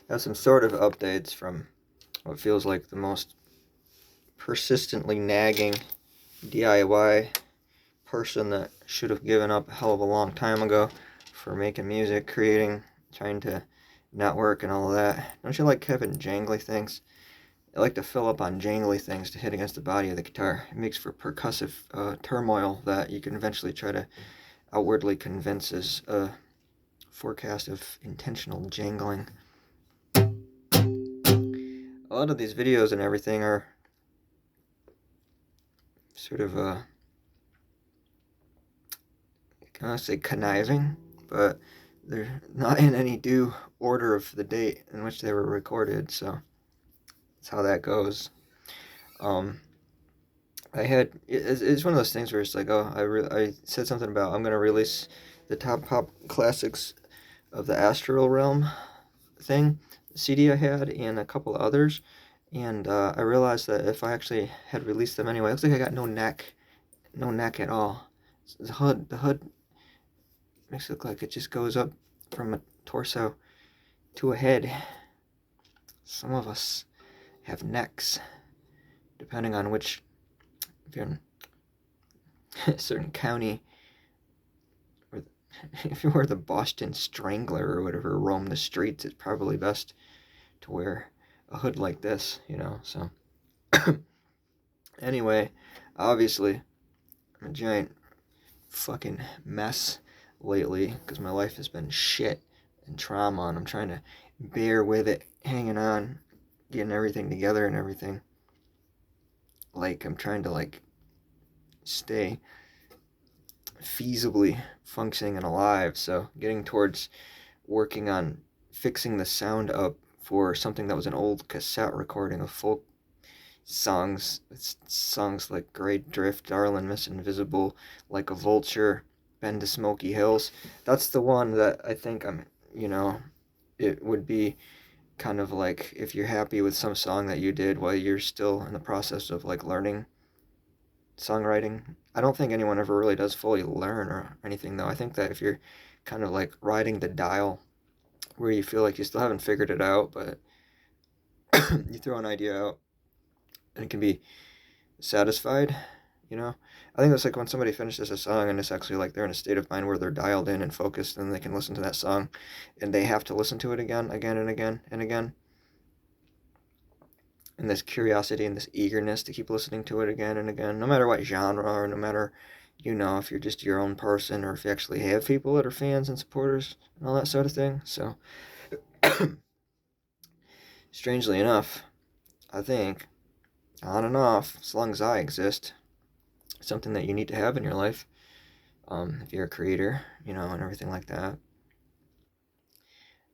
have some sort of updates from what feels like the most persistently nagging DIY person that should have given up a hell of a long time ago for making music, creating, trying to network and all of that. Don't you like having jangly things? I like to fill up on jangly things to hit against the body of the guitar. It makes for percussive turmoil that you can eventually try to outwardly convince is a forecast of intentional jangling. A lot of these videos and everything are sort of, I don't want to say conniving, but they're not in any due order of the date in which they were recorded, so that's how that goes. It's one of those things where it's like, oh, I said something about I'm going to release the top pop classics of the Astral Realm thing, CD I had, and a couple of others, and I realized that if I actually had released them anyway, it looks like I got no neck at all. The hood makes it look like it just goes up from a torso to a head. Some of us have necks, depending on which, if you're in a certain county, or if you were the Boston Strangler or whatever, roam the streets, it's probably best to wear a hood like this, so. Anyway, obviously, I'm a giant fucking mess lately because my life has been shit and trauma, and I'm trying to bear with it, hanging on, getting everything together and everything. Like, I'm trying to, stay feasibly functioning and alive, so getting towards working on fixing the sound up for something that was an old cassette recording of folk songs. It's songs like Great Drift, Darlin' Miss Invisible, Like a Vulture, Bend to Smoky Hills. That's the one that I think it would be kind of like if you're happy with some song that you did while you're still in the process of learning songwriting. I don't think anyone ever really does fully learn or anything, though. I think that if you're kind of riding the dial where you feel like you still haven't figured it out, but you throw an idea out and it can be satisfied, I think it's like when somebody finishes a song and it's actually they're in a state of mind where they're dialed in and focused, and they can listen to that song and they have to listen to it again and again and again, and this curiosity and this eagerness to keep listening to it again and again, no matter what genre, or no matter if you're just your own person, or if you actually have people that are fans and supporters and all that sort of thing. So strangely enough, I think on and off, as long as I exist, something that you need to have in your life, if you're a creator, and everything like that.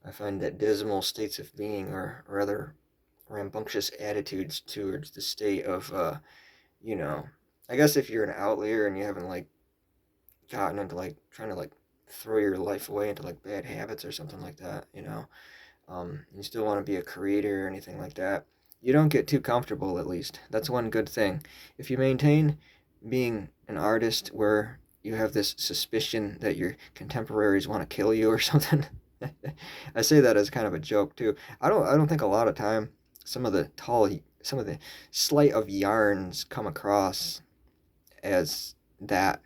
I find that dismal states of being, or rather rambunctious attitudes towards the state of, I guess if you're an outlier and you haven't gotten into trying to throw your life away into bad habits or something like that, you still want to be a creator or anything like that, you don't get too comfortable, at least. That's one good thing. If you maintain being an artist where you have this suspicion that your contemporaries want to kill you or something, I say that as kind of a joke too. I don't think a lot of time some of the sleight of yarns come across as that.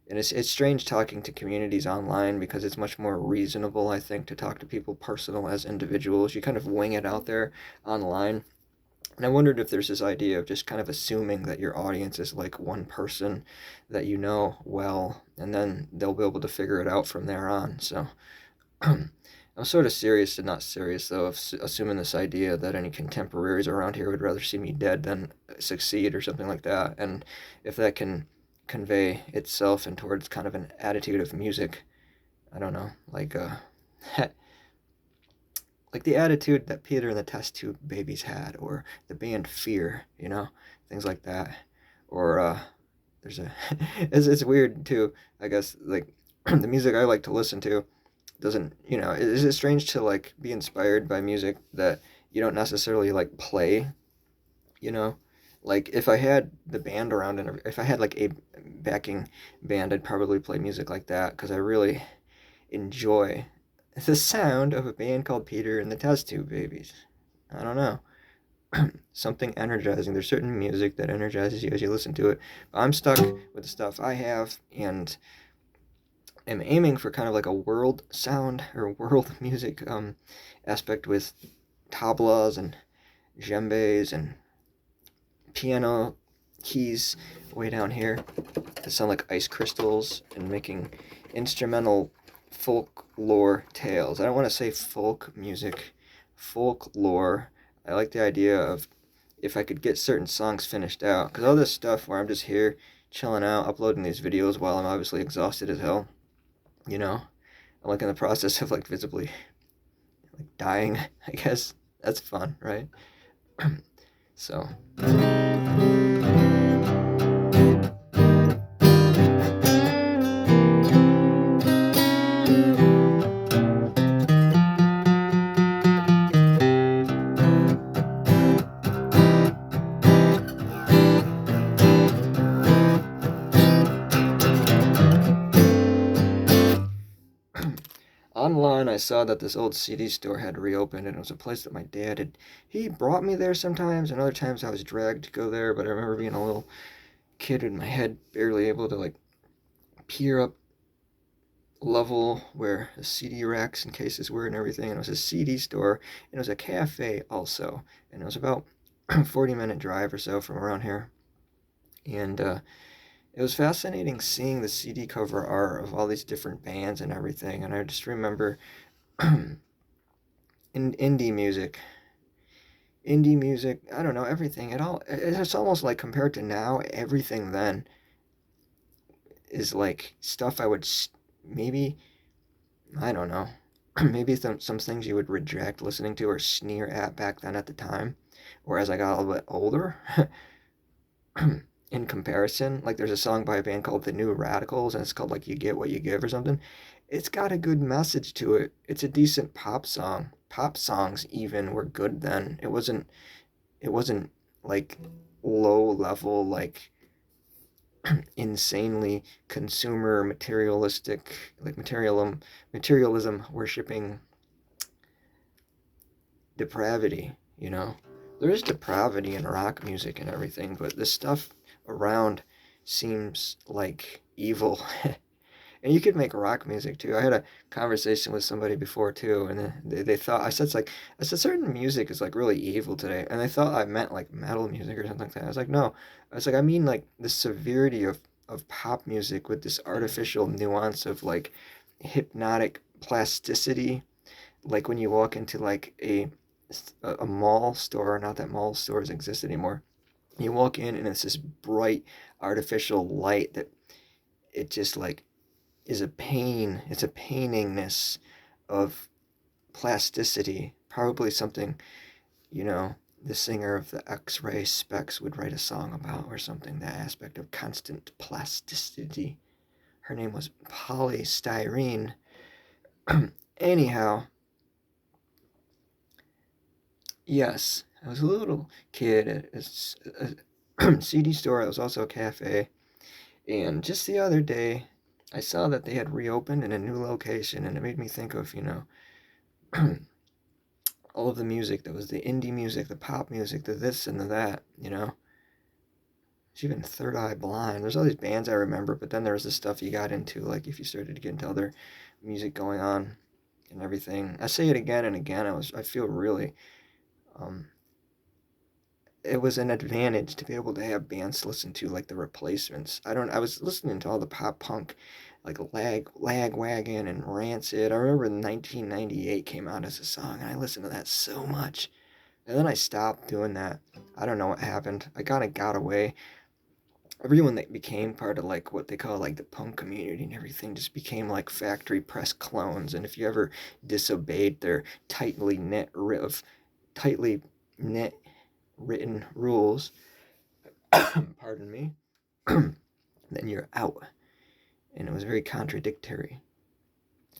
And it's strange talking to communities online because it's much more reasonable, I think, to talk to people personal as individuals. You kind of wing it out there online. And I wondered if there's this idea of just kind of assuming that your audience is one person that you know well, and then they'll be able to figure it out from there on. So I'm sort of serious and not serious, though, of assuming this idea that any contemporaries around here would rather see me dead than succeed or something like that. And if that can convey itself in towards kind of an attitude of music, I don't know, like the attitude that Peter and the Test Tube Babies had, or the band Fear, things like that. Or there's a it's weird too, I guess, the music I like to listen to doesn't, is it strange to be inspired by music that you don't necessarily play, you know if I had the band around, and if I had a backing band, I'd probably play music like that because I really enjoy the sound of a band called Peter and the Test Tube Babies. I don't know. Something energizing. There's certain music that energizes you as you listen to it. But I'm stuck with the stuff I have and am aiming for kind of like a world sound or world music aspect with tablas and djembes and piano keys way down here that sound like ice crystals and making instrumental folklore tales. I don't want to say folk music, folklore. I like the idea of if I could get certain songs finished out. Because all this stuff where I'm just here chilling out, uploading these videos while I'm obviously exhausted as hell, you know? I'm like in the process of like visibly like dying, I guess. That's fun, right? So. Online, I saw that this old CD store had reopened, and it was a place that my dad had. He brought me there sometimes, and other times I was dragged to go there. But I remember being a little kid in my head, barely able to like peer up level where the CD racks and cases were and everything. And it was a CD store, and it was a cafe also, and it was about 40-minute drive or so from around here. And it was fascinating seeing the CD cover art of all these different bands and everything. And I just remember in indie music, I don't know, everything. It's almost like compared to now, everything then is like stuff I would maybe, I don't know, maybe some things you would reject listening to or sneer at back then at the time. Or as I got a little bit older, in comparison, like there's a song by a band called The New Radicals, and it's called like You Get What You Give or something. It's got a good message to it. It's a decent pop song. Pop songs even were good then. It wasn't like low level, like insanely consumer materialistic, like materialism worshipping depravity, you know? There is depravity in rock music and everything, but this stuff around seems like evil. And you could make rock music too. I had a conversation with somebody before too, and they thought I said certain music is like really evil today, and they thought I meant like metal music or something like that. I was like, no, I was like, I mean like the severity of pop music with this artificial nuance of like hypnotic plasticity, like when you walk into like a mall store. Not that mall stores exist anymore. You walk in and it's this bright artificial light that it just like is a pain. It's a painingness of plasticity. Probably something, you know, the singer of the X-Ray Specs would write a song about or something, that aspect of constant plasticity. Her name was Polystyrene. Anyhow, yes, I was a little kid at a CD store. It was also a cafe. And just the other day, I saw that they had reopened in a new location, and it made me think of, all of the music that was the indie music, the pop music, the this and the that, There's even Third Eye Blind. There's all these bands I remember, but then there was this stuff you got into, like if you started to get into other music going on and everything. I say it again and again. I feel really, um, it was an advantage to be able to have bands to listen to like the Replacements. I was listening to all the pop punk like Lagwagon and Rancid. I remember 1998 came out as a song, and I listened to that so much. And then I stopped doing that. I don't know what happened. I kind of got away. Everyone that became part of like what they call like the punk community and everything just became like factory press clones. And if you ever disobeyed their tightly knit written rules, pardon me, then you're out. And it was very contradictory.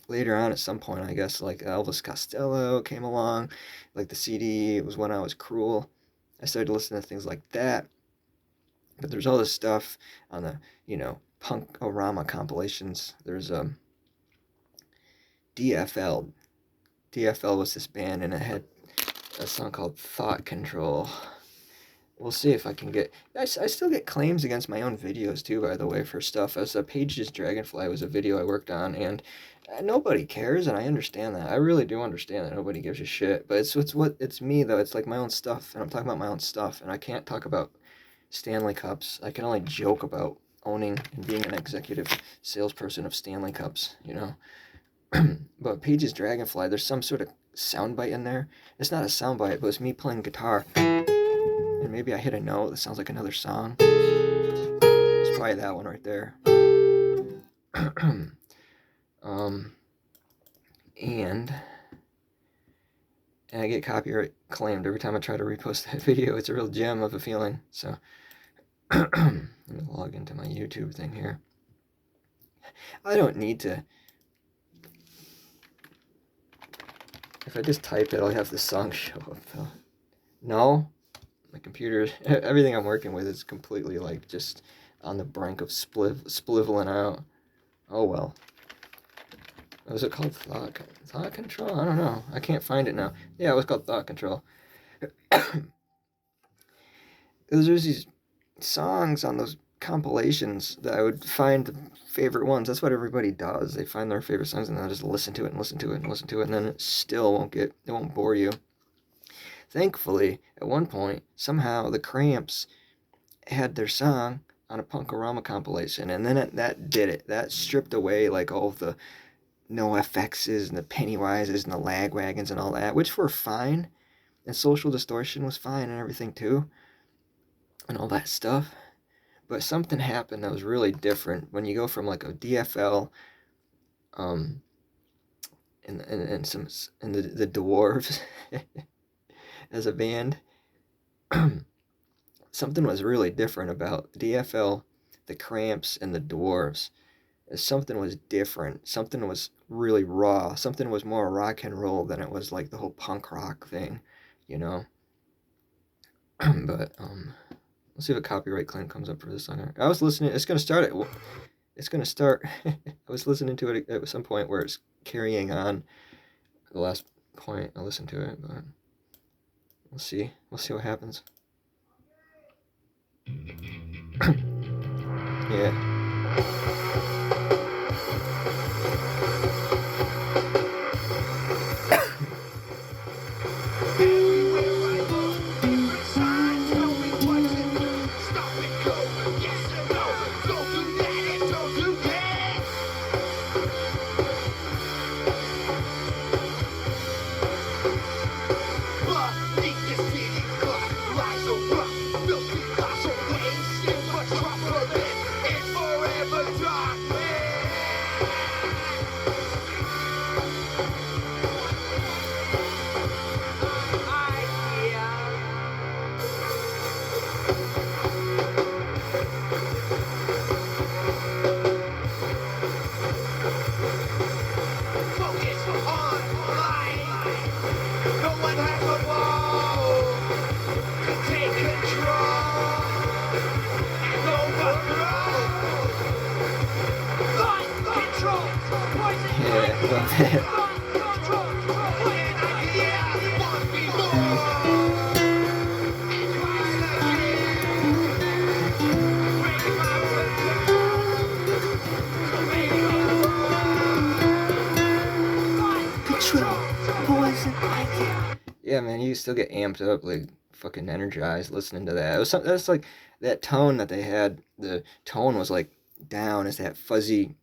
Later on, at some point, I guess, like Elvis Costello came along, like the CD, it was When I Was Cruel. I started listening to things like that. But there's all this stuff on the, Punk-O-Rama compilations. There's DFL, DFL was this band, and it had a song called Thought Control. We'll see if I can get... I still get claims against my own videos, too, by the way, for stuff. As a Pages Dragonfly was a video I worked on, and nobody cares, and I understand that. I really do understand that nobody gives a shit. But it's me, though. It's like my own stuff, and I'm talking about my own stuff, and I can't talk about Stanley Cups. I can only joke about owning and being an executive salesperson of Stanley Cups, you know? But Pages Dragonfly, there's some sort of soundbite in there. It's not a soundbite, but it's me playing guitar. And maybe I hit a note that sounds like another song. It's probably that one right there. And I get copyright claimed every time I try to repost that video. It's a real gem of a feeling. So let me log into my YouTube thing here. I don't need to. If I just type it, I'll have the song show up though. No, my computer, everything I'm working with is completely like just on the brink of spliveling out. Oh well. What was it called? Thought Control? I don't know. I can't find it now. Yeah, it was called Thought Control. There's these songs on those compilations that I would find the favorite ones. That's what everybody does. They find their favorite songs and they'll just listen to it and listen to it and listen to it, and then it still won't bore you. Thankfully, at one point, somehow the Cramps had their song on a Punk-O-Rama compilation, and then that did it. That stripped away like all of the No FXs and the Pennywises and the Lagwagons and all that, which were fine, and Social Distortion was fine and everything too, and all that stuff. But something happened that was really different when you go from like a DFL, and the Dwarves as a band. Something was really different about DFL, the Cramps, and the Dwarves. Something was different. Something was really raw. Something was more rock and roll than it was like the whole punk rock thing, you know. But let's see if a copyright claim comes up for this song. I was listening. It's gonna start. I was listening to it at some point where it's carrying on. The last point I listened to it, but we'll see. We'll see what happens. Yeah. Yeah, man, you still get amped up, like fucking energized listening to that. That's like that tone that they had. The tone was like down. It's that fuzzy,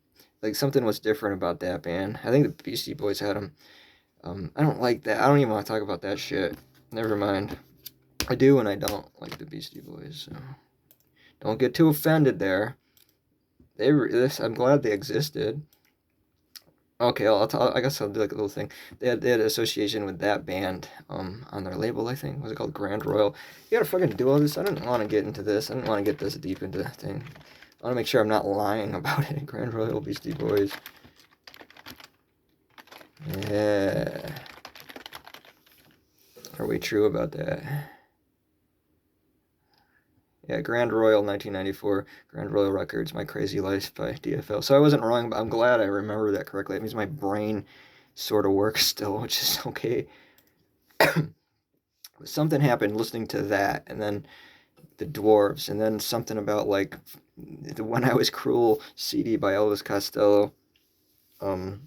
like something was different about that band. I think the Beastie Boys had them. I don't like that. I don't even want to talk about that shit. Never mind. I do and I don't like the Beastie Boys. So don't get too offended there. I'm glad they existed. Okay, I guess I'll do like a little thing. They had an association with that band on their label, I think. Was it called Grand Royal? You gotta fucking do all this. I didn't want to get into this. I didn't want to get this deep into the thing. I want to make sure I'm not lying about it. Grand Royal, Beastie Boys. Yeah. Are we true about that? Yeah, Grand Royal, 1994, Grand Royal Records, My Crazy Life by DFL. So I wasn't wrong, but I'm glad I remember that correctly. It means my brain sort of works still, which is okay. Something happened listening to that, and then the Dwarves, and then something about like the When I Was Cruel CD by Elvis Costello. Um,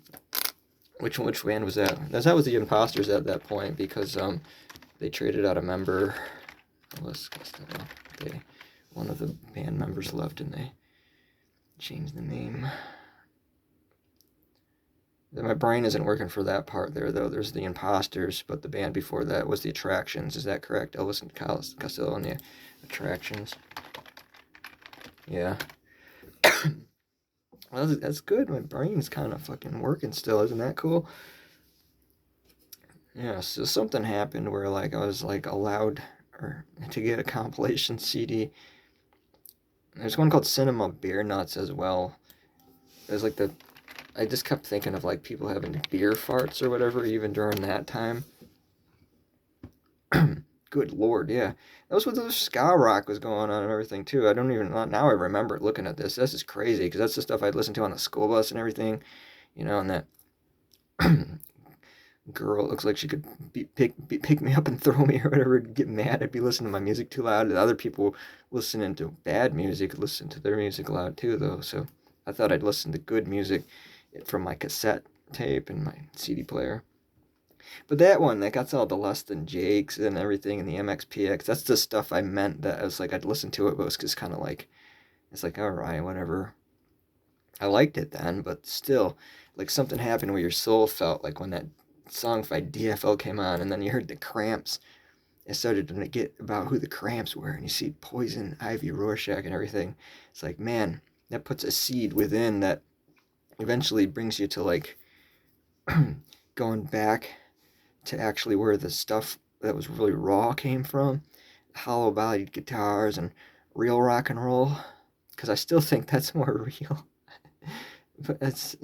which band was that? That was the Imposters at that point because they traded out a member. Elvis Costello. One of the band members left, and they changed the name. My brain isn't working for that part there, though. There's the Imposters, but the band before that was the Attractions. Is that correct? Elvis and Costello and the Attractions. Yeah. Well, that's good. My brain's kind of fucking working still. Isn't that cool? Yeah, so something happened where, like, I was, like, allowed to get a compilation CD. There's one called Cinema Beer Nuts as well. It was, like, I just kept thinking of, like, people having beer farts or whatever, even during that time. Good lord, yeah. That was what the ska rock was going on and everything, too. I don't even... Now I remember looking at this. This is crazy, because that's the stuff I'd listen to on the school bus and everything. You know, and that... girl looks like she could pick me up and throw me or whatever, get mad. I'd be listening to my music too loud. And other people listening to bad music listen to their music loud, too, though. So I thought I'd listen to good music from my cassette tape and my CD player. But that one, that got all the Less Than Jakes and everything, and the MXPX, that's the stuff I meant that I was like, I'd listen to it, but it was just kind of like, it's like, all right, whatever. I liked it then, but still, like something happened where your soul felt like when that song by DFL came on, and then you heard the Cramps. It started to get about who the Cramps were, and you see Poison, Ivy, Rorschach, and everything. It's like, man, that puts a seed within that eventually brings you to like going back to actually where the stuff that was really raw came from, hollow-bodied guitars and real rock and roll, because I still think that's more real. But that's,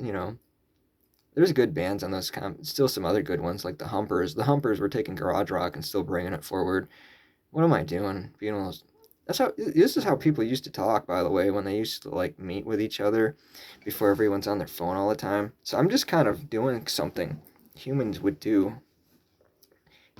there's good bands on those, still some other good ones like the Humpers. The Humpers were taking garage rock and still bringing it forward. What am I doing? This is how people used to talk, by the way, when they used to like meet with each other before everyone's on their phone all the time. So I'm just kind of doing something humans would do.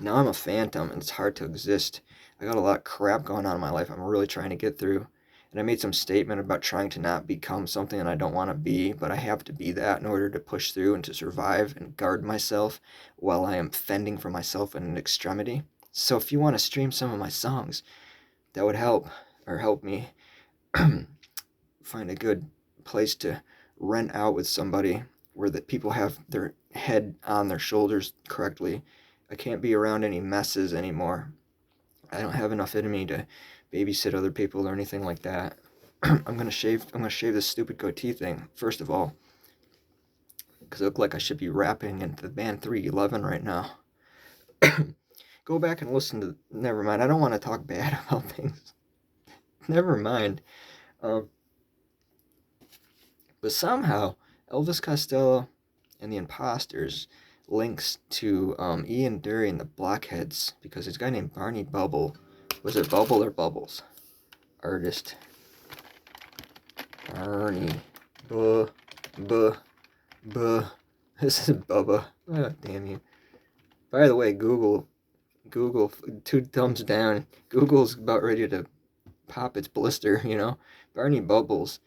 Now I'm a phantom and it's hard to exist. I got a lot of crap going on in my life I'm really trying to get through. And I made some statement about trying to not become something that I don't want to be, but I have to be that in order to push through and to survive and guard myself while I am fending for myself in an extremity. So if you want to stream some of my songs, that would help me find a good place to rent out with somebody where the people have their head on their shoulders correctly. I can't be around any messes anymore. I don't have enough in me to babysit other people or anything like that. I'm gonna shave this stupid goatee thing first of all, because I look like I should be rapping into the band 311 right now. Go back and listen to. Never mind. I don't want to talk bad about things. Never mind. But somehow Elvis Costello and the Imposters links to Ian Dury and the Blockheads, because there's a guy named Barney Bubble. Was it Bubble or Bubbles? Artist. Barney. This is Bubba. Oh, damn you. By the way, Google, 2 thumbs down. Google's about ready to pop its blister, Barney Bubbles.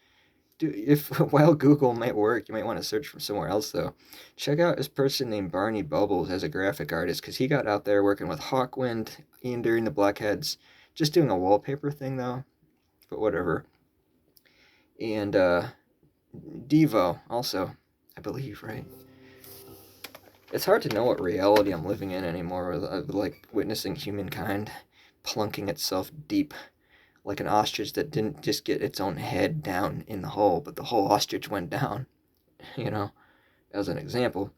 Dude, while Google might work, you might want to search from somewhere else, though. Check out this person named Barney Bubbles as a graphic artist, because he got out there working with Hawkwind, Ian Dury and the Blockheads, just doing a wallpaper thing, though, but whatever. And Devo, also, I believe, right? It's hard to know what reality I'm living in anymore, with like witnessing humankind plunking itself deep like an ostrich that didn't just get its own head down in the hole, but the whole ostrich went down, as an example.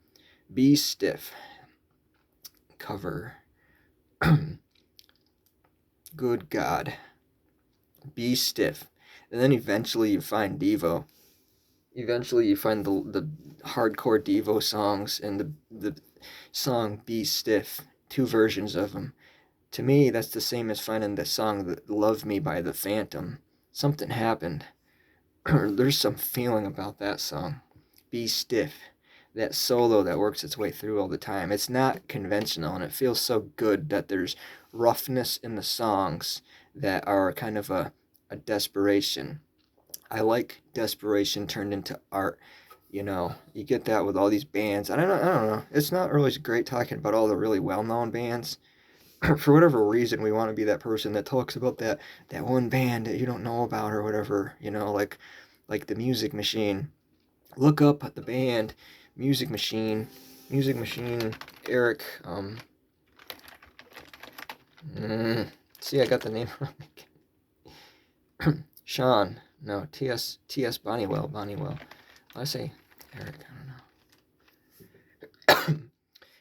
Be Stiff. Cover. Good God. Be Stiff. And then eventually you find Devo. Eventually you find the hardcore Devo songs and the song Be Stiff. 2 versions of them. To me, that's the same as finding the song Love Me by The Phantom. Something happened. There's some feeling about that song. Be Stiff. that solo that works its way through all the time. It's not conventional, and it feels so good that there's roughness in the songs that are kind of a desperation. I like desperation turned into art. You get that with all these bands. I don't know. It's not always great talking about all the really well-known bands. For whatever reason, we want to be that person that talks about that one band that you don't know about or whatever. Like the Music Machine. Look up the band Music Machine. Music Machine. Eric. See, I got the name wrong. Sean. No, T.S. Bonnywell. I say Eric. I don't know.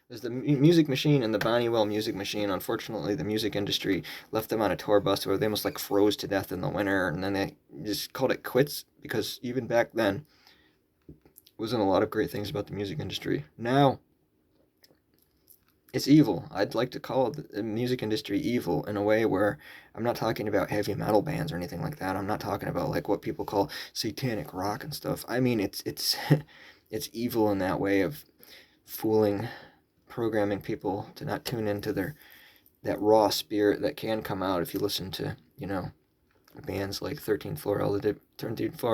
There's the Music Machine and the Bonnywell Music Machine. Unfortunately, the music industry left them on a tour bus where they almost like froze to death in the winter, and then they just called it quits because even back then, wasn't a lot of great things about the music industry. Now, it's evil. I'd like to call the music industry evil in a way where I'm not talking about heavy metal bands or anything like that. I'm not talking about like what people call satanic rock and stuff. I mean, it's it's evil in that way of fooling, programming people to not tune into that raw spirit that can come out if you listen to bands like 13th Floor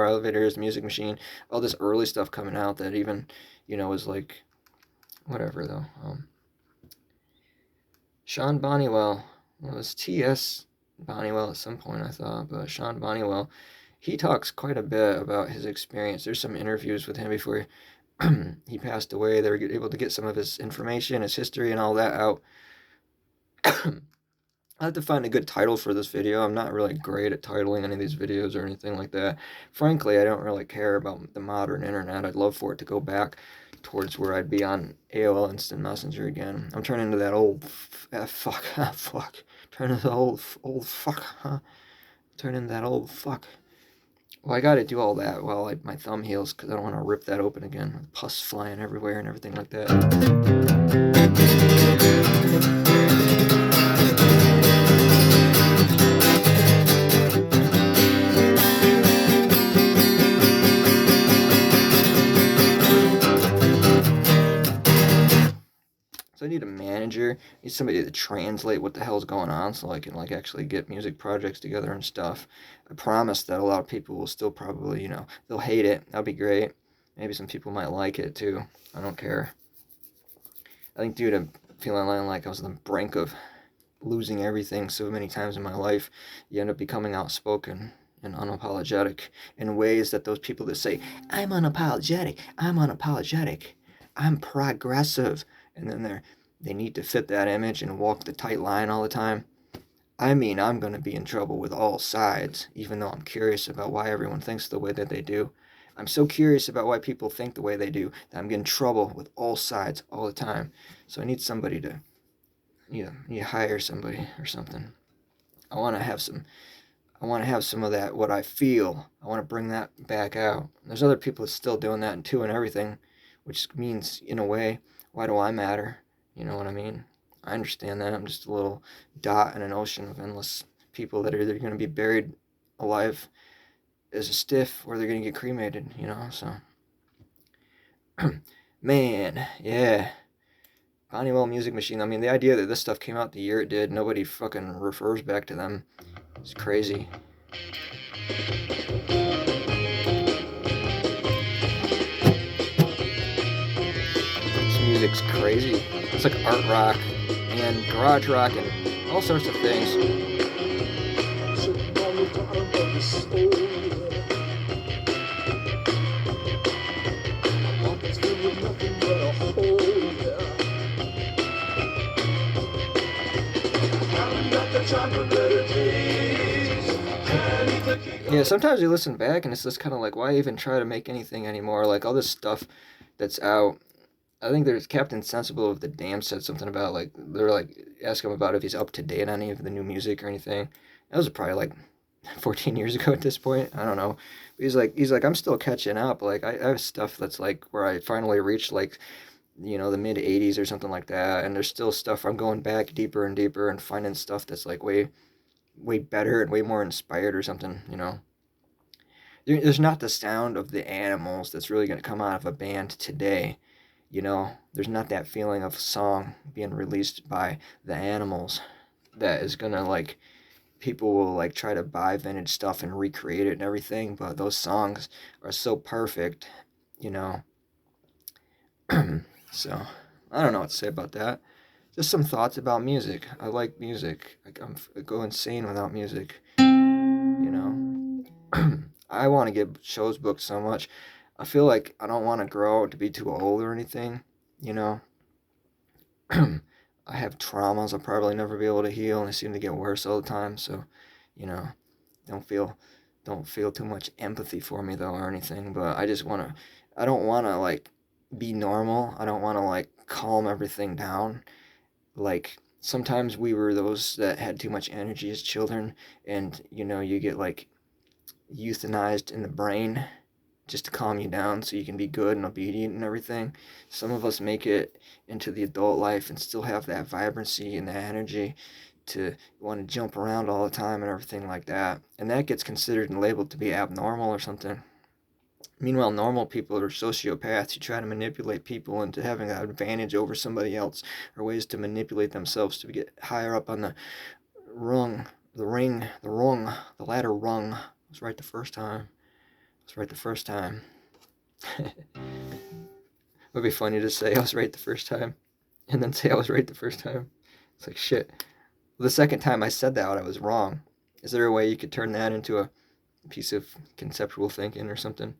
Elevators, Music Machine, all this early stuff coming out that even was like whatever though. Sean Bonnywell was T.S. Bonnywell at some point, I thought, but Sean Bonnywell, he talks quite a bit about his experience. There's some interviews with him before he passed away. They were able to get some of his information, his history, and all that out. I have to find a good title for this video. I'm not really great at titling any of these videos or anything like that. Frankly, I don't really care about the modern internet. I'd love for it to go back towards where I'd be on AOL Instant Messenger again. I'm turning into that old fuck. Turning into the old fuck, huh? Turning into that old fuck. Well, I gotta do all that while my thumb heals because I don't want to rip that open again with pus flying everywhere and everything like that. So I need a manager, I need somebody to translate what the hell's going on so I can like actually get music projects together and stuff. I promise that a lot of people will still probably, they'll hate it. That'll be great. Maybe some people might like it too. I don't care. I think, dude, I'm feeling like I was on the brink of losing everything so many times in my life. You end up becoming outspoken and unapologetic in ways that those people that say, I'm unapologetic, I'm progressive, and then they need to fit that image and walk the tight line all the time. I mean, I'm going to be in trouble with all sides, even though I'm curious about why everyone thinks the way that they do. I'm so curious about why people think the way they do that I'm getting in trouble with all sides all the time. So I need somebody to, need to hire somebody or something. I want to have some of that, what I feel. I want to bring that back out. There's other people that's still doing that too and everything, which means, in a way, why do I matter? You know what I mean? I understand that. I'm just a little dot in an ocean of endless people that are either going to be buried alive as a stiff or they're going to get cremated, so. Man, yeah. Honeywell Music Machine. I mean, the idea that this stuff came out the year it did, nobody fucking refers back to them. It's crazy. This music's crazy. It's like art rock and garage rock and all sorts of things. Yeah, sometimes you listen back and it's just kind of like, why even try to make anything anymore? Like all this stuff that's out. I think there's Captain Sensible of the Dam said something about like they're like asking him about if he's up to date on any of the new music or anything. That was probably like 14 years ago at this point. I don't know. But he's like I'm still catching up. Like I have stuff that's like where I finally reached like the mid 80s or something like that, and there's still stuff I'm going back deeper and deeper and finding stuff that's like way better and way more inspired or something. There's not the sound of the Animals that's really going to come out of a band today. you know, there's not that feeling of a song being released by the animals that is gonna like, people will like try to buy vintage stuff and recreate it and everything, but those songs are so perfect, you know. So I don't know what to say about that. Just some thoughts about music. I like music. I go insane without music, you know. I want to get shows booked so much. I feel like I don't want to grow to be too old or anything, you know. I have traumas I'll probably never be able to heal, and they seem to get worse all the time. So, you know, don't feel don't feel too much empathy for me though or anything. But I just wanna. I don't wanna like be normal. I don't wanna like calm everything down. Like sometimes we were those that had too much energy as children, and you know you get like euthanized in the brain just to calm you down so you can be good and obedient and everything. Some of us make it into the adult life and still have that vibrancy and that energy to want to jump around all the time and everything like that. And that gets considered and labeled to be abnormal or something. Meanwhile, normal people are sociopaths who try to manipulate people into having an advantage over somebody else, or ways to manipulate themselves to get higher up on the rung, the ladder rung. I was right the first time. I was right the first time. It would be funny to say I was right the first time and then say I was right the first time. It's like shit. Well, the second time I said that I was wrong. Is there a way you could turn that into a piece of conceptual thinking or something?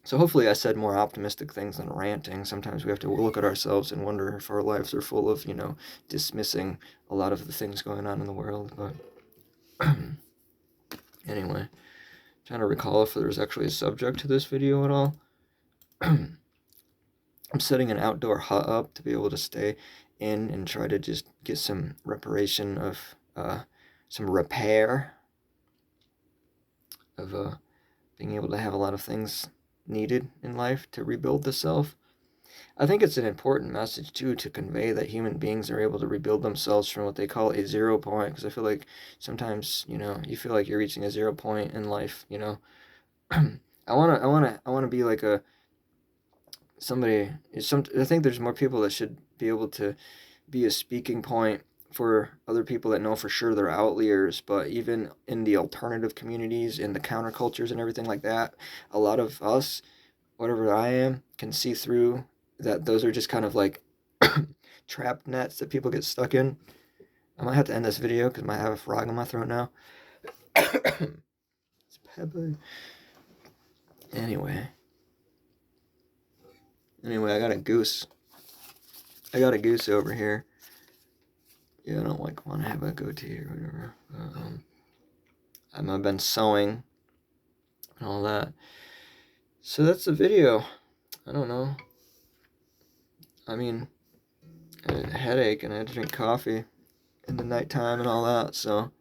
So hopefully I said more optimistic things than ranting. Sometimes we have to look at ourselves and wonder if our lives are full of, you know, dismissing a lot of the things going on in the world. But anyway, trying to recall if there's actually a subject to this video at all. I'm setting an outdoor hut up to be able to stay in and try to just get some reparation of, some repair of being able to have a lot of things needed in life to rebuild the self. I think it's an important message too to convey that human beings are able to rebuild themselves from what they call a 0 point, because I feel like sometimes, you know, you feel like you're reaching a 0 point in life, you know. I want to be like a somebody. I think there's more people that should be able to be a speaking point for other people that know for sure they're outliers. But even in the alternative communities, in the countercultures and everything like that, a lot of us, whatever I am, can see through that those are just kind of like trap nets that people get stuck in. I might have to end this video because I might have a frog in my throat now. It's Pepe. Anyway, I got a goose. I got a goose over here. Yeah, I don't like want to have a goatee or whatever. I've been sewing and all that. So that's the video. I don't know. I mean, I had a headache and I had to drink coffee in the nighttime and all that. So